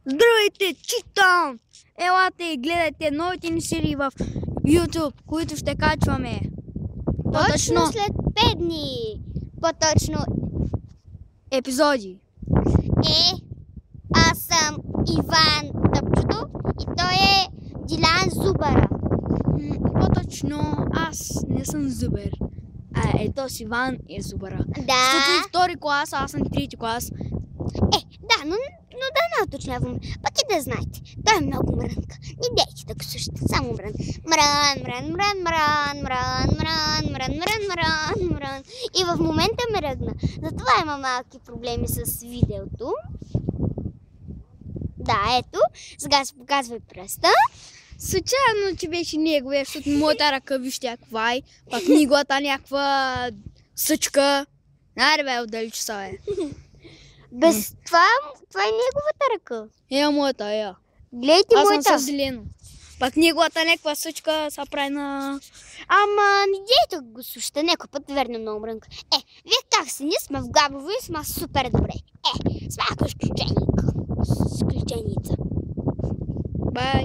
Здравейте, Читан! Елате и гледайте новите ни серии в YouTube, които ще качваме. Точно след 5 дни. По-точно Епизоди. аз съм Иван Тъпчото и той е Дилян Зубара. По-точно аз не съм Зубер. Ето си Иван е Зубера. Да. Защото и втори клас, аз съм трети клас. Да, но да не уточняваме. Пък и да знаете, той е много мрънка. Не дейте да го слушате, само мрън. Мрън. И в момента ме ръгна. Затова има малки проблеми с видеото. Да, ето. Сега се показва и пръста. Случайно, че беше неговия, защото моята ръка вижте каква е, пак неговата някаква съчка. Айде бе, отдалече са бе. Без това е неговата ръка. Моята. Гледайте Аз моята. съм със зелено. Пак неговата някаква съчка са прави на... Ама не дейте го слушате, някой път верно много мрънка. Вие как си? Ние сме в Габрово и сме супер добре. С малко изключеница. Бай.